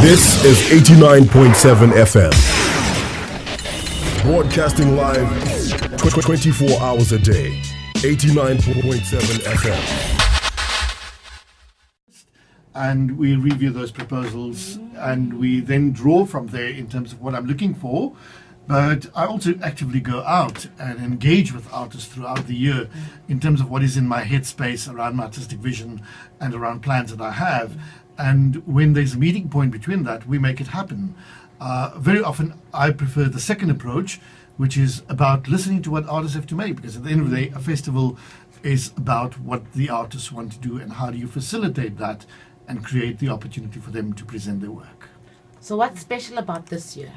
This is 89.7 FM. Broadcasting live 24 hours a day. 89.7 FM. And we review those proposals and we then draw from there in terms of what I'm looking for. But I also actively go out and engage with artists throughout the year in terms of what is in my headspace around my artistic vision and around plans that I have. And when there's a meeting point between that, we make it happen. Very often, I prefer the second approach, which is about listening to what artists have to make. Because at the end of the day, a festival is about what the artists want to do and how do you facilitate that and create the opportunity for them to present their work. So what's special about this year?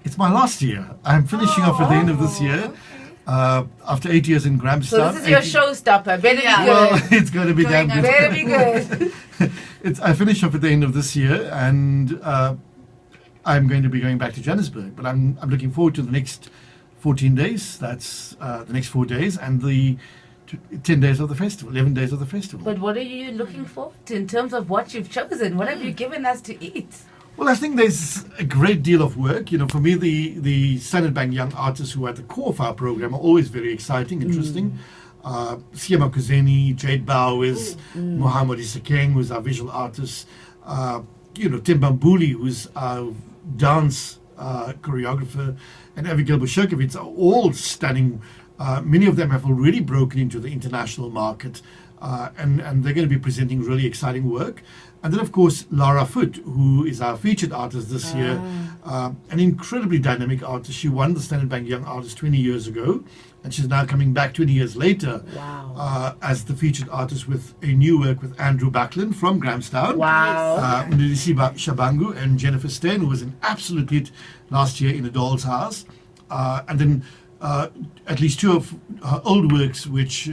It's my last year. I'm finishing off at the end of this year. After 8 years in Grahamstown. So this is your showstopper. Better be good. Well, it's going to be damn good. Better be good. I finish off at the end of this year, and I'm going to be going back to Johannesburg. But I'm looking forward to the next 14 days. That's the next 4 days, and the 10 days of the festival, 11 days of the festival. But what are you looking for in terms of what you've chosen? What have you given us to eat? Well, I think there's a great deal of work. You know, for me, the Standard Bank Young Artists who are at the core of our program are always very exciting, interesting. Siema Kuzeni, Jade Bowers, Mohammed Isekeng, who's our visual artist, Tim Bambuli, who's our dance choreographer, and Abigail Bushokovitz are all stunning. Many of them have already broken into the international market, and they're going to be presenting really exciting work. And then, of course, Lara Foot, who is our featured artist this year, an incredibly dynamic artist. She won the Standard Bank Young Artist 20 years ago, and she's now coming back 20 years later as the featured artist with a new work with Andrew Backlund from Grahamstown. Wow. Mfundiso Shabangu and Jennifer Steyn, who was an absolute hit last year in A Doll's House. And then at least two of her old works, which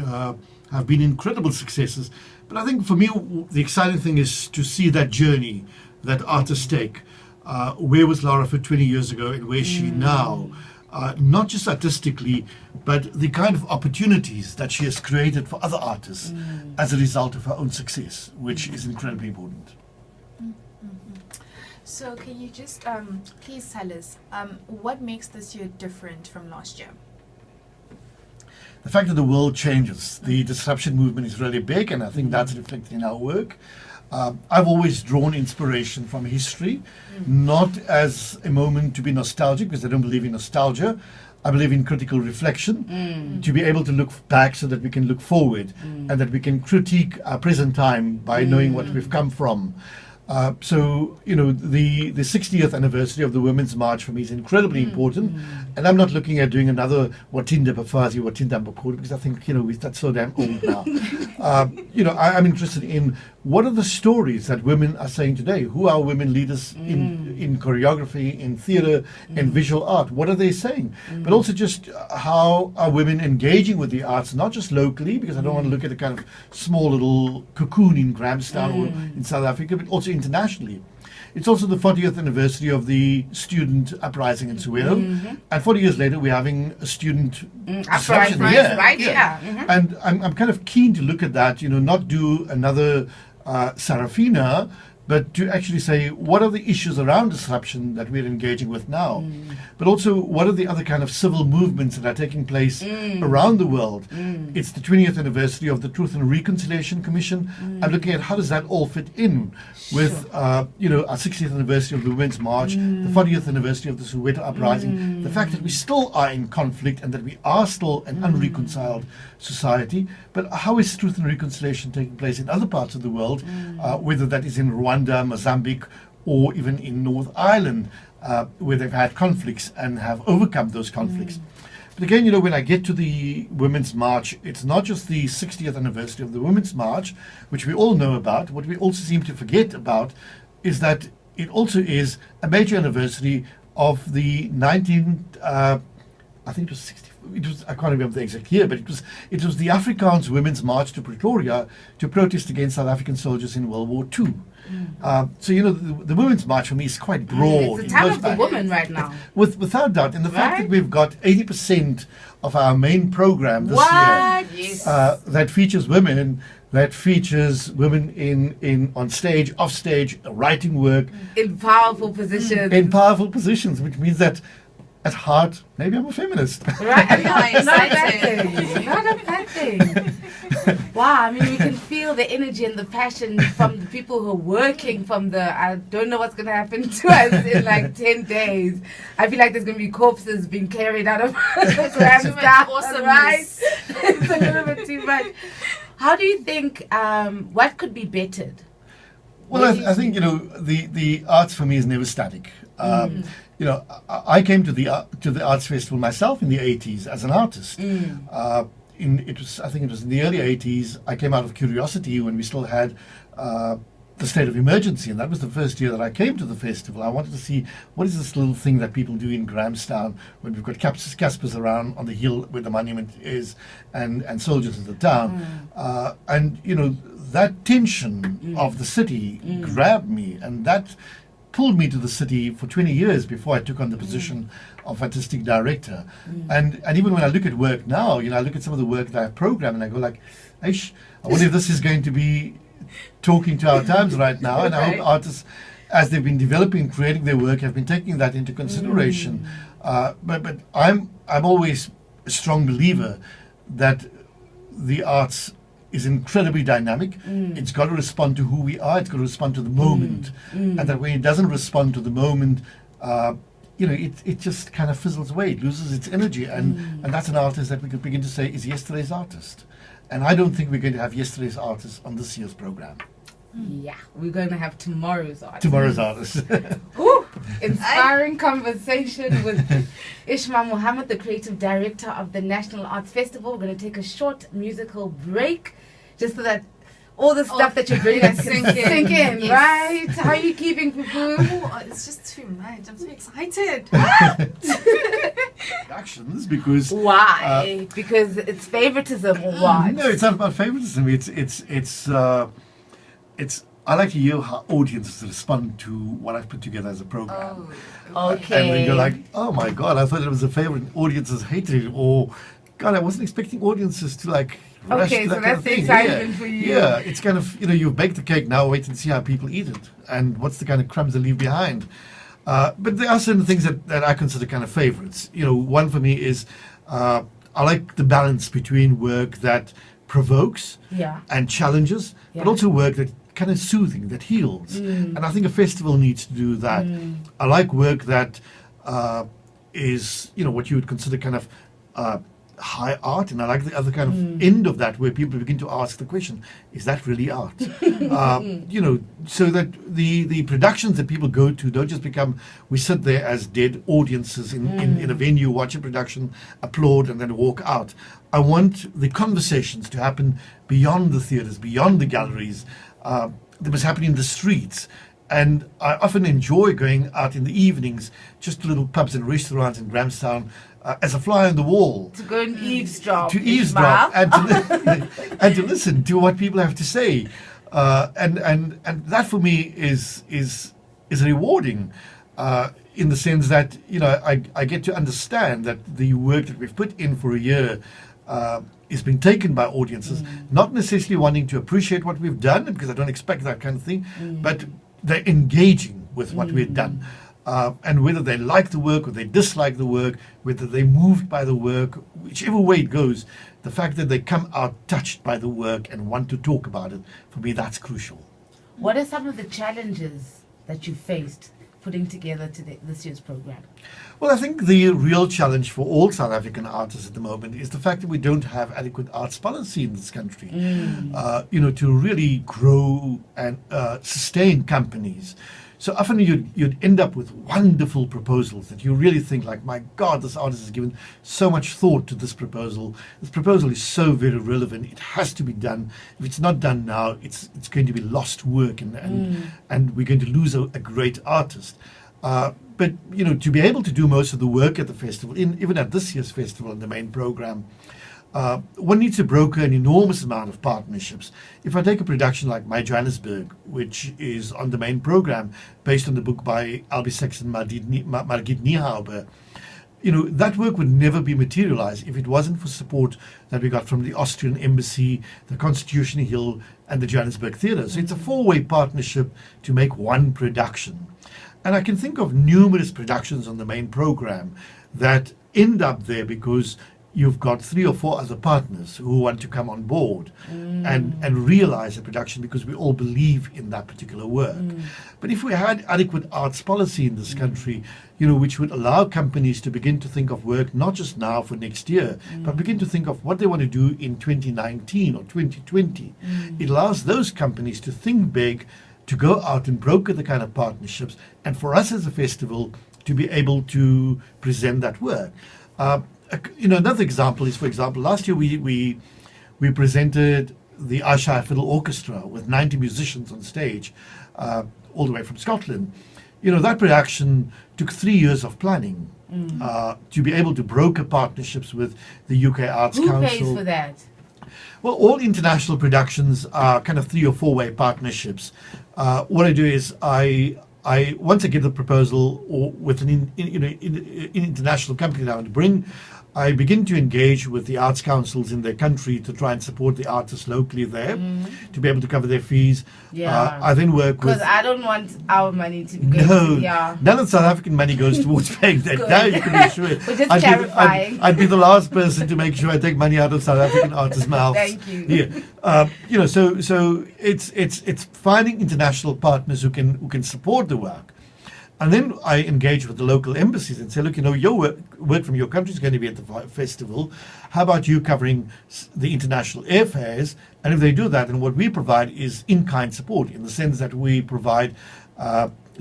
have been incredible successes. But I think for me, the exciting thing is to see that journey that artists take. Where was Lara for 20 years ago and where is she now? Not just artistically, but the kind of opportunities that she has created for other artists as a result of her own success, which is incredibly important. So can you just please tell us what makes this year different from last year? The fact that the world changes, the disruption movement is really big, and I think that's reflected in our work. I've always drawn inspiration from history, not as a moment to be nostalgic, because I don't believe in nostalgia. I believe in critical reflection, to be able to look back so that we can look forward and that we can critique our present time by knowing what we've come from. So, the 60th anniversary of the Women's March for me is incredibly important. And I'm not looking at doing another Watinda Bafazi, Watinda Mbokuru, because I think, that's so damn old now. I'm interested in what are the stories that women are saying today? Who are women leaders in choreography, in theatre, and visual art? What are they saying? But also just how are women engaging with the arts, not just locally, because I don't want to look at a kind of small little cocoon in Grahamstown or in South Africa, but also internationally. It's also the 40th anniversary of the student uprising in Soweto, and 40 years later we're having a student disruption here. Right? Yeah. And I'm kind of keen to look at that, not do another Sarafina, but to actually say, what are the issues around disruption that we're engaging with now? But also, what are the other kind of civil movements that are taking place around the world? It's the 20th anniversary of the Truth and Reconciliation Commission. I'm looking at how does that all fit in with, our 60th anniversary of the Women's March, the 40th anniversary of the Soweto uprising, the fact that we still are in conflict and that we are still an unreconciled society. But how is truth and reconciliation taking place in other parts of the world, whether that is in Rwanda, Mozambique, or even in North Ireland, where they've had conflicts and have overcome those conflicts. But again, when I get to the Women's March, it's not just the 60th anniversary of the Women's March, which we all know about. What we also seem to forget about is that it also is a major anniversary of the I think it was 60. I can't remember the exact year, but it was the Afrikaans Women's March to Pretoria to protest against South African soldiers in World War II. So the Women's March for me is quite broad. It's the time of the woman right now. Without doubt, and the fact that we've got 80% of our main program this year Yes. that features women that features women in on stage, off stage, writing work, In powerful positions. in powerful positions, which means that at heart, maybe I'm a feminist. Right. Nice, Not a bad exciting. thing. Not a bad thing. Wow, I mean, we can feel the energy and the passion from the people who are working from the, I don't know what's going to happen to us in like 10 days. I feel like there's going to be corpses being carried out of Grahamstown, awesomeness. right? It's a little bit too much. How do you think, what could be bettered? Well, I think, you know, the arts for me is never static. You know, I came to the arts festival myself in the 80s as an artist. I think it was in the early 80s. I came out of curiosity when we still had the state of emergency, and that was the first year that I came to the festival. I wanted to see what is this little thing that people do in Grahamstown when we've got Caspers around on the hill where the monument is, and soldiers of the town. And, you know, that tension of the city grabbed me, and that pulled me to the city for 20 years before I took on the position of artistic director. And even when I look at work now, you know, I look at some of the work that I've programmed and I go like, Aish, I wonder if this is going to be talking to our times right now. And I hope artists, as they've been developing and creating their work, have been taking that into consideration. But I'm always a strong believer that the arts is incredibly dynamic. It's got to respond to who we are. It's got to respond to the moment. And that when it doesn't respond to the moment, you know, it just kind of fizzles away. It loses its energy. And that's an artist that we could begin to say is yesterday's artist. And I don't think we're going to have yesterday's artist on this year's program. Yeah, we're going to have tomorrow's artist. Tomorrow's artist. Ooh, inspiring conversation with Ismail Mahomed, the creative director of the National Arts Festival. We're going to take a short musical break just so that all the stuff that you're bringing us can sink in, Yes. right? How are you keeping, Fufu? Oh, it's just too much. I'm so excited. Actions, because Why? Because it's favoritism or what? no, it's not about favoritism. It's I like to hear how audiences respond to what I've put together as a program. Okay. And when you're like, oh my God, I thought it was a favorite, audiences hated it, or God, I wasn't expecting audiences to like rush Okay, to so that kind that's of the thing. excitement for you. Yeah, it's kind of, you know, you've baked the cake, now wait and see how people eat it, and what's the kind of crumbs they leave behind. But there are certain things that I consider kind of favorites. You know, one for me is I like the balance between work that provokes Yeah. and challenges, Yeah. but also work that kind of soothing, that heals. And I think a festival needs to do that. I like work that is, you know, what you would consider kind of high art, and I like the other kind of end of that where people begin to ask the question, is that really art? You know, so that the productions that people go to don't just become, we sit there as dead audiences in a venue, watch a production, applaud, and then walk out. I want the conversations to happen beyond the theatres, beyond the galleries. That was happening in the streets. And I often enjoy going out in the evenings, just to little pubs and restaurants in Grahamstown, as a fly on the wall. To go and eavesdrop. To eavesdrop and and to listen to what people have to say. And that for me is rewarding. In the sense that, you know, I get to understand that the work that we've put in for a year is being taken by audiences, not necessarily wanting to appreciate what we've done, because I don't expect that kind of thing, but they're engaging with what we've done. And whether they like the work or they dislike the work, whether they're moved by the work, whichever way it goes, the fact that they come out touched by the work and want to talk about it, for me, that's crucial. What are some of the challenges that you faced putting together this year's program? Well, I think the real challenge for all South African artists at the moment is the fact that we don't have adequate arts policy in this country. You know, to really grow and sustain companies. So often you'd end up with wonderful proposals that you really think like, my God, this artist has given so much thought to this proposal. This proposal is so very relevant. It has to be done. If it's not done now, it's going to be lost work, and we're going to lose a great artist. But, you know, to be able to do most of the work at the festival, even at this year's festival and the main program, one needs to broker an enormous amount of partnerships. If I take a production like My Johannesburg, which is on the main program, based on the book by Albie Sachs and Margit Niehaube, that work would never be materialized if it wasn't for support that we got from the Austrian Embassy, the Constitution Hill, and the Johannesburg Theatre. So it's a four-way partnership to make one production. And I can think of numerous productions on the main program that end up there because you've got 3 or 4 other partners who want to come on board and realize the production because we all believe in that particular work. But if we had adequate arts policy in this country, which would allow companies to begin to think of work not just now for next year, but begin to think of what they want to do in 2019 or 2020, it allows those companies to think big, to go out and broker the kind of partnerships, and for us as a festival to be able to present that work. Another example is, for example, last year we presented the Ayrshire Fiddle Orchestra with 90 musicians on stage, all the way from Scotland. That production took 3 years of planning to be able to broker partnerships with the UK Arts Council. Who pays for that? Well, all international productions are kind of 3 or 4-way partnerships. What I do is once I give the proposal or with an international company that I want to bring, I begin to engage with the arts councils in their country to try and support the artists locally there to be able to cover their fees. I then work with... Because I don't want our money to go none of South African money goes towards paying that. Now you can be sure. We're just clarifying. I'd be the last person to make sure I take money out of South African artists' mouths. Thank you. So it's finding international partners who can support the work. And then I engage with the local embassies and say, look, your work from your country is going to be at the festival. How about you covering the international airfares? And if they do that, then what we provide is in-kind support, in the sense that we provide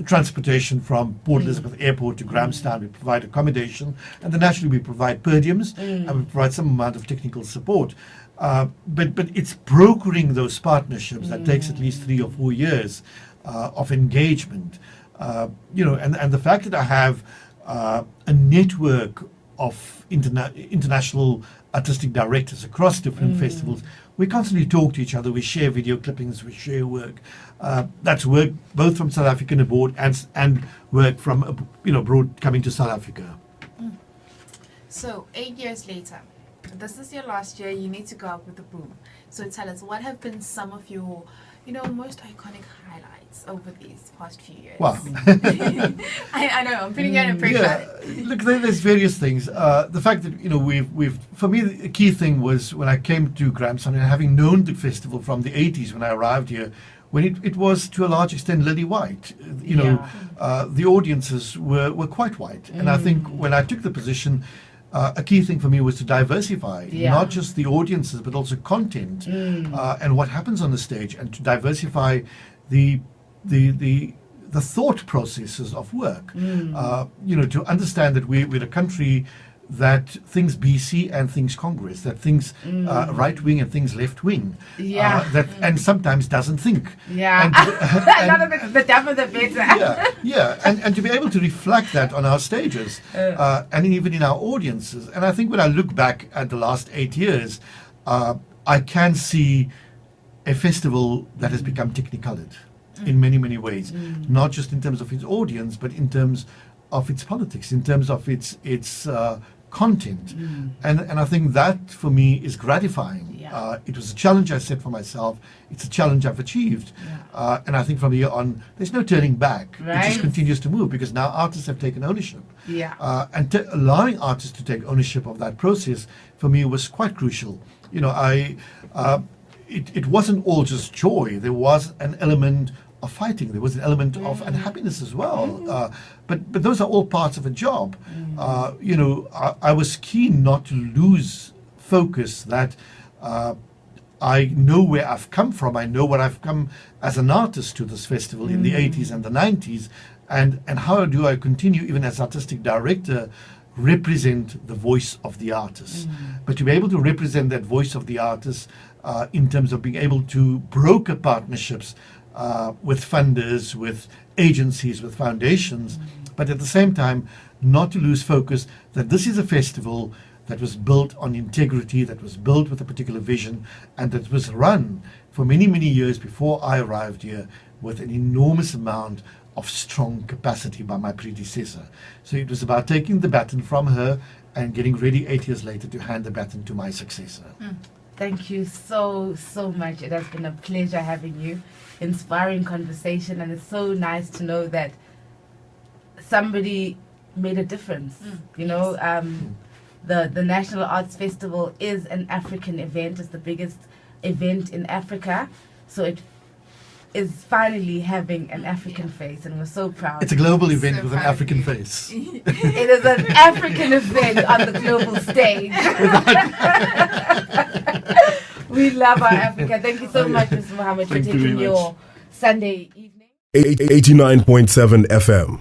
transportation from Port Elizabeth Airport to Grahamstown. We provide accommodation, and then naturally we provide per diems, and we provide some amount of technical support. But it's brokering those partnerships that takes at least 3 or 4 years of engagement. And the fact that I have a network of international artistic directors across different festivals, we constantly talk to each other, we share video clippings, we share work. That's work both from South Africa and abroad, and work from abroad coming to South Africa. So 8 years later, this is your last year, you need to go out with a boom. So tell us, what have been some of your most iconic highlights over these past few years? Wow. I know, I'm putting you under pressure. Yeah. Look, there's various things. The fact that, we've for me, the key thing was when I came to Grahamstown, and having known the festival from the 80s when I arrived here, when it was to a large extent lily white. The audiences were quite white. And I think when I took the position, a key thing for me was to diversify not just the audiences but also content and what happens on the stage, and to diversify the thought processes of work. To understand that we're a country that thinks BC and thinks Congress, that thinks right wing and thinks left wing, and sometimes doesn't think. And the dumber the better. And to be able to reflect that on our stages and even in our audiences. And I think when I look back at the last 8 years, I can see a festival that has become technicolored in many, many ways, not just in terms of its audience, but in terms of its politics, in terms of its content. And I think that for me is gratifying. It was a challenge I set for myself. It's a challenge I've achieved. And I think from here on, there's no turning back. It just continues to move because now artists have taken ownership. And allowing artists to take ownership of that process for me was quite crucial. It wasn't all just joy. There was an element of fighting. There was an element of unhappiness as well. But those are all parts of a job. I was keen not to lose focus that I know where I've come from. I know what I've come as an artist to this festival in the 80s and the 90s. And how do I continue, even as artistic director, represent the voice of the artist? But to be able to represent that voice of the artist in terms of being able to broker partnerships with funders, with agencies, with foundations, but at the same time not to lose focus that this is a festival that was built on integrity, that was built with a particular vision, and that was run for many, many years before I arrived here with an enormous amount of strong capacity by my predecessor. So it was about taking the baton from her and getting ready 8 years later to hand the baton to my successor. Thank you so much. It has been a pleasure having you. Inspiring conversation, and it's so nice to know that somebody made a difference. You know, the National Arts Festival is an African event. It's the biggest event in Africa. So it is finally having an African face, and we're so proud. It's a global event So with an proud of African you. face. It is an African event on the global stage. We love our Africa. Thank you so much, Mr. Mohammed, for Thank you very taking much. your Sunday evening. 89.7 FM.